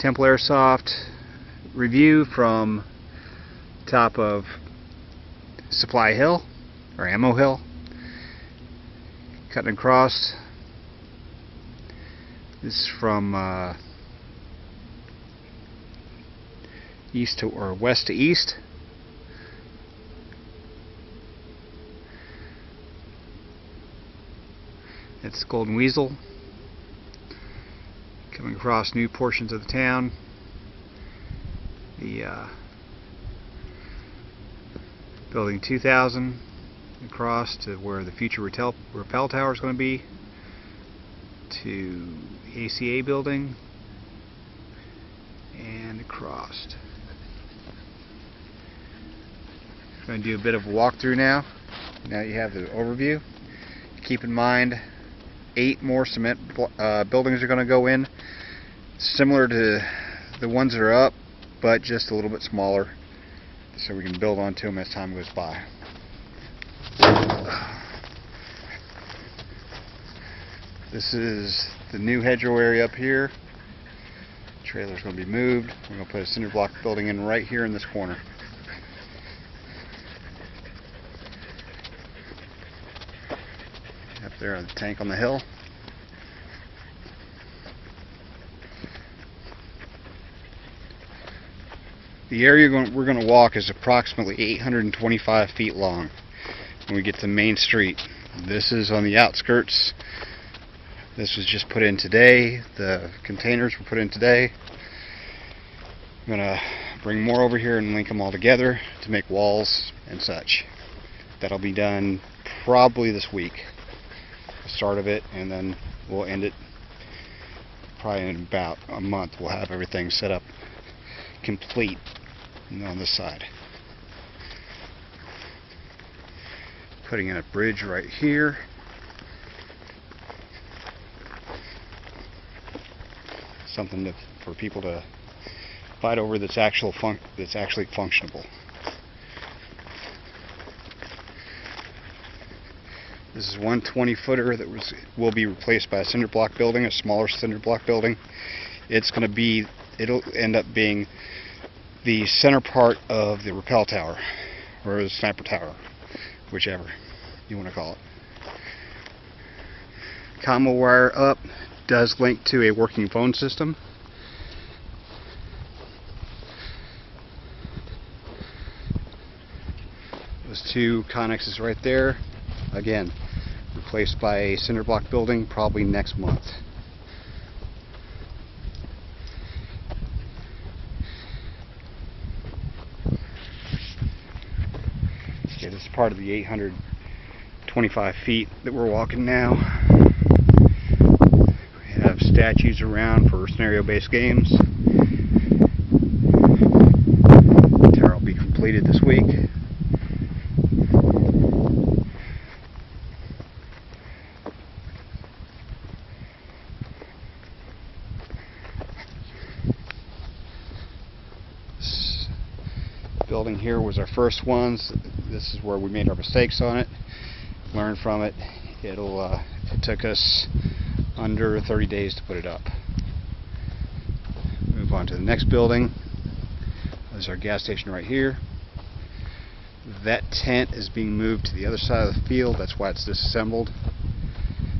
Temple Airsoft review from top of Supply Hill or Ammo Hill, cutting across. This is from east to or west to east. It's Golden Weasel coming across new portions of the town. The building 2000 across to where the future rappel tower is going to be, to the ACA building, and across. I'm going to do a bit of a walkthrough now. Now you have the overview. Keep in mind, 8 more cement buildings are going to go in, similar to the ones that are up, but just a little bit smaller, so we can build onto them as time goes by. This is the new hedgerow area up here. Trailer's going to be moved. We're going to put a cinder block building in right here in this corner. Up there, the tank on the hill. The area we're going to walk is approximately 825 feet long when we get to Main Street. This is on the outskirts. This was just put in today. The containers were put in today. I'm going to bring more over here and link them all together to make walls and such. That'll be done probably this week. The start of it, and then we'll end it probably in about a month. We'll have everything set up complete on this side. Putting in a bridge right here. Something for people to fight over that's actually functionable. This is one 20-footer that will be replaced by a cinder block building, a smaller cinder block building. It'll end up being the center part of the rappel tower, or the sniper tower, whichever you want to call it. Combo wire up does link to a working phone system. Those 2 connexes right there, again, replaced by a cinder block building probably next month. Okay, this is part of the 825 feet that we're walking now. We have statues around for scenario-based games. The tower will be completed this week. Building here was our first ones. This is where we made our mistakes on it, learned from it. It took us under 30 days to put it up. Move on to the next building. There's our gas station right here. That tent is being moved to the other side of the field. That's why it's disassembled.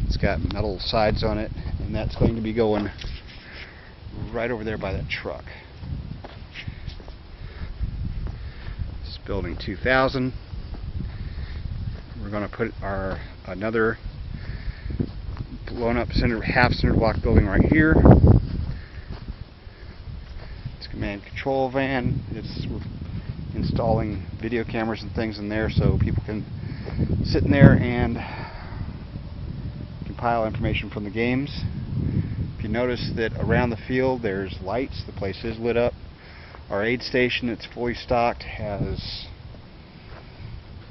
It's got metal sides on it, and that's going to be going right over there by that truck. Building 2000. We're going to put another blown up half cinder block building right here. It's a command control van. We're installing video cameras and things in there so people can sit in there and compile information from the games. If you notice that around the field there's lights, the place is lit up. Our aid station, it's fully stocked, has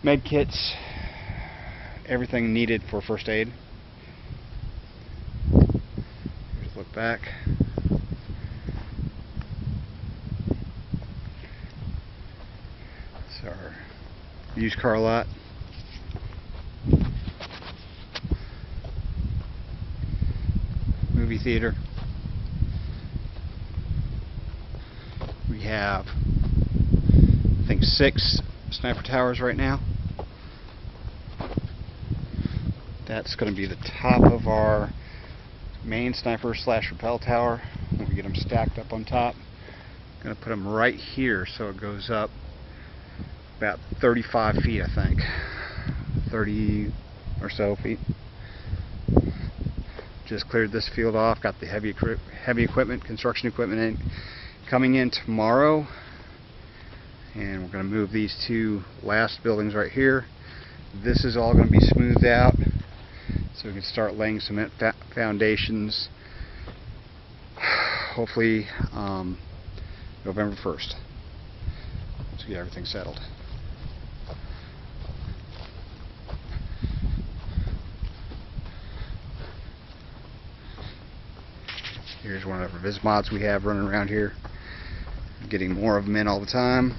med kits, everything needed for first aid. Here's a look back. It's our used car lot. Movie theater. We have, I think, 6 sniper towers right now. That's going to be the top of our main sniper / rappel tower. When we get them stacked up on top, I'm going to put them right here so it goes up about 35 feet, I think. 30 or so feet. Just cleared this field off, got the heavy equipment, construction equipment coming in tomorrow, and we're going to move these 2 last buildings right here. This is all going to be smoothed out so we can start laying cement foundations, hopefully November 1st, to get everything settled. Here's one of our Viz mods we have running around here. Getting more of them in all the time.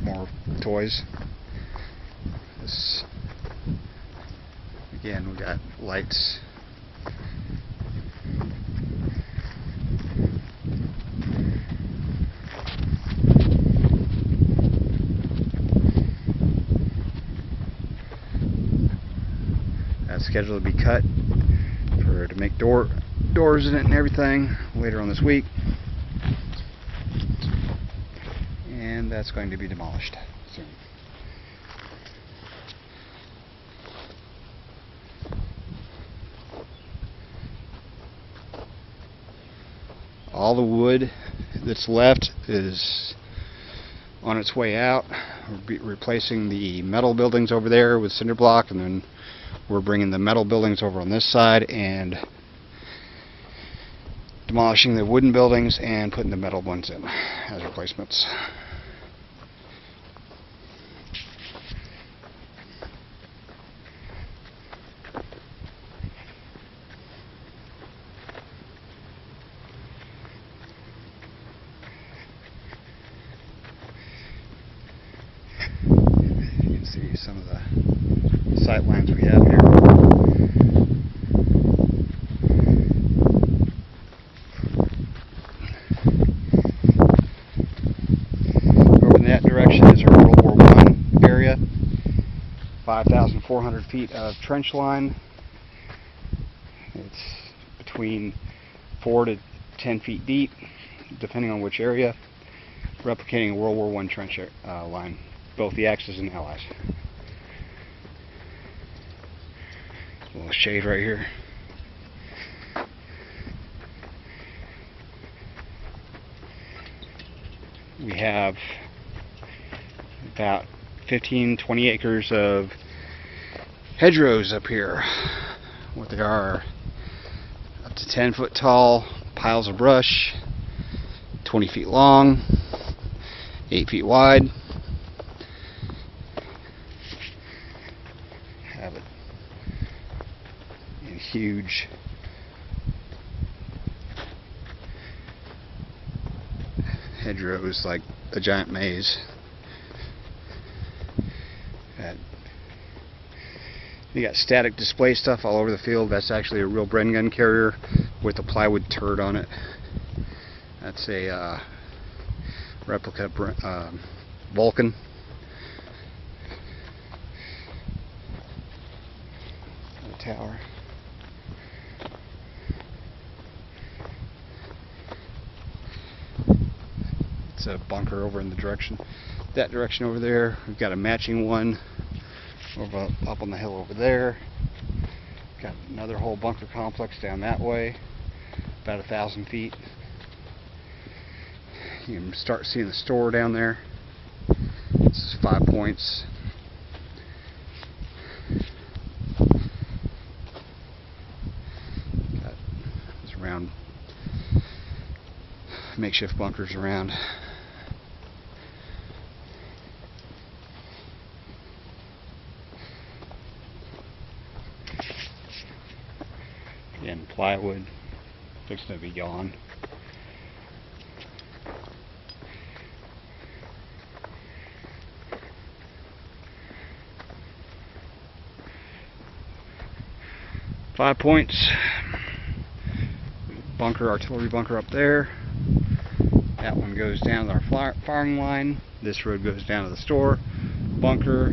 More toys. This, again, we got lights. That's scheduled to be cut to make doors in it and everything later on this week, and that's going to be demolished soon. All the wood that's left is on its way out. We'll be replacing the metal buildings over there with cinder block, and then we're bringing the metal buildings over on this side and demolishing the wooden buildings and putting the metal ones in as replacements. You can see some of the sight lines we have here. Direction is our World War I area. 5,400 feet of trench line. It's between 4 to 10 feet deep, depending on which area, replicating a World War I trench line, both the Axis and Allies. A little shade right here. We have about 15-20 acres of hedgerows up here. What they are, up to 10 foot tall piles of brush, 20 feet long, 8 feet wide. Have it in huge hedgerows like a giant maze. You got static display stuff all over the field. That's actually a real Bren gun carrier with a plywood turret on it. That's a replica Vulcan. The tower. It's a bunker over in the direction, that direction over there. We've got a matching one over up on the hill over there. Got another whole bunker complex down that way, about 1,000 feet. You can start seeing the store down there. This is 5 Points. Got these round makeshift bunkers around. Again, plywood, fixing to be gone. Five Points, bunker, artillery bunker up there. That one goes down to our firing line. This road goes down to the store, bunker,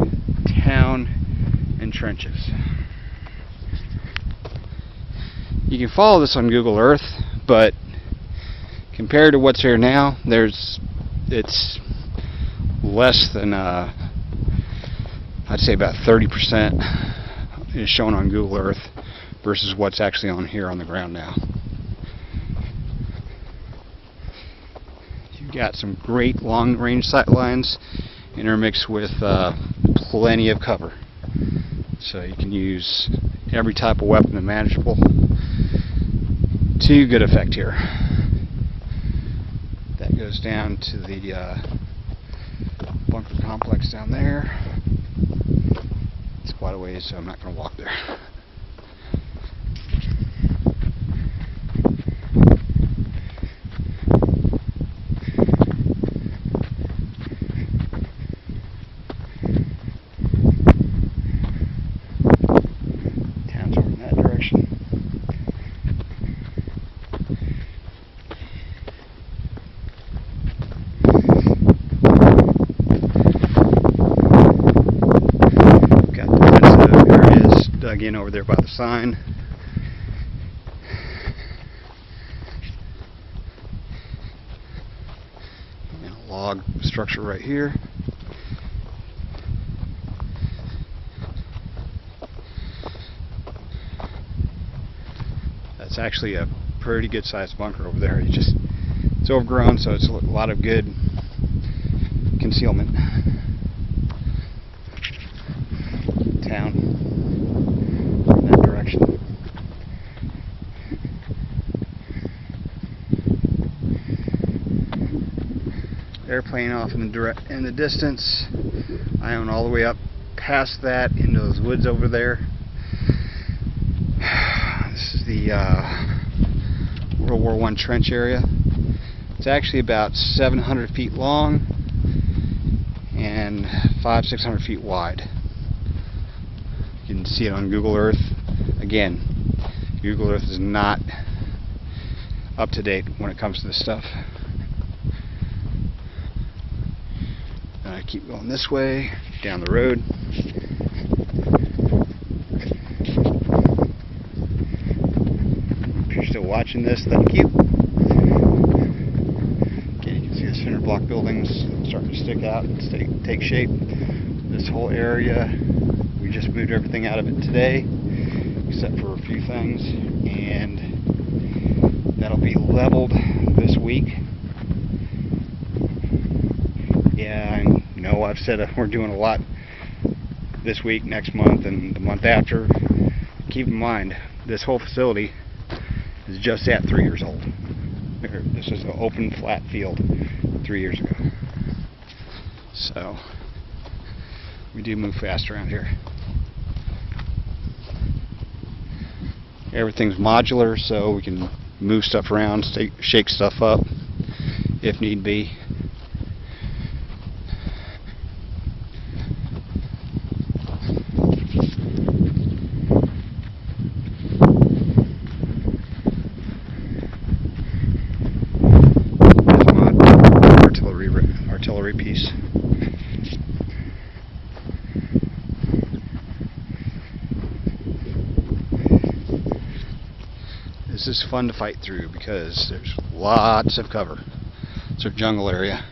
town, and trenches. You can follow this on Google Earth, but compared to what's here now, it's less than I'd say about 30% is shown on Google Earth versus what's actually on here on the ground now. You've got some great long-range sight lines intermixed with plenty of cover, so you can use every type of weapon imaginable to good effect here. That goes down to the bunker complex down there. It's quite a ways, so I'm not going to walk there. Town's over in that direction. Dug in over there by the sign. And a log structure right here. That's actually a pretty good sized bunker over there. It's overgrown, so it's a lot of good concealment. Town. That direction. Airplane off in the distance. I own all the way up past that into those woods over there. This is the World War I trench area. It's actually about 700 feet long and 500-600 feet wide. You can see it on Google Earth. Again, Google Earth is not up to date when it comes to this stuff. And I keep going this way, down the road. If you're still watching this, thank you. Again, you can see the cinder block buildings starting to stick out and take shape. This whole area, we just moved everything out of it today, except for a few things, and that'll be leveled this week. Yeah, I know I've said we're doing a lot this week, next month, and the month after. Keep in mind, this whole facility is just at 3 years old. This is an open, flat field 3 years ago. So, we do move fast around here. Everything's modular, so we can move stuff around, shake stuff up if need be. That's my artillery piece. This is fun to fight through because there's lots of cover. It's a jungle area.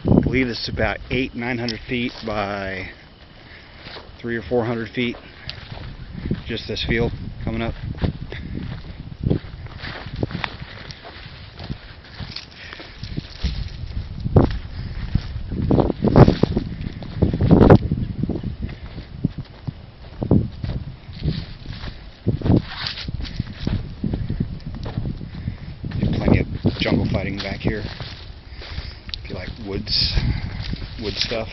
I believe this is about 800-900 feet by 300 or 400 feet, just this field coming up. There's plenty of jungle fighting back here if you like wood stuff.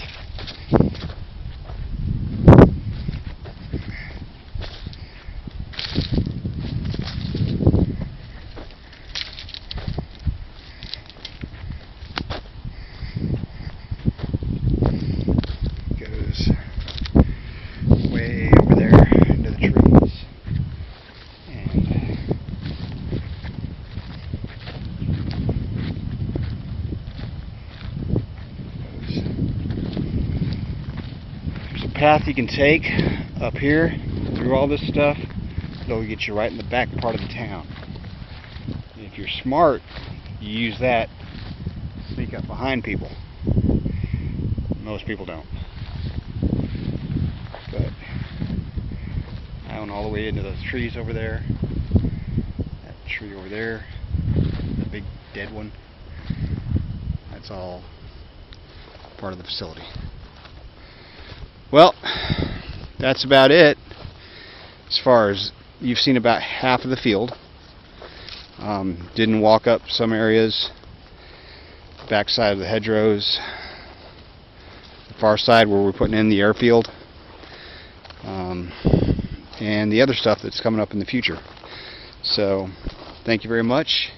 path you can take up here through all this stuff. It'll get you right in the back part of the town. If you're smart, you use that to sneak up behind people. Most people don't. But I went all the way into those trees over there. That tree over there, the big dead one. That's all part of the facility. Well, that's about it. As far as you've seen about half of the field. Didn't walk up some areas, backside of the hedgerows, the far side where we're putting in the airfield, and the other stuff that's coming up in the future. So thank you very much,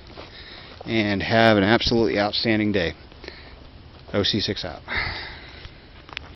and have an absolutely outstanding day. OC6 out.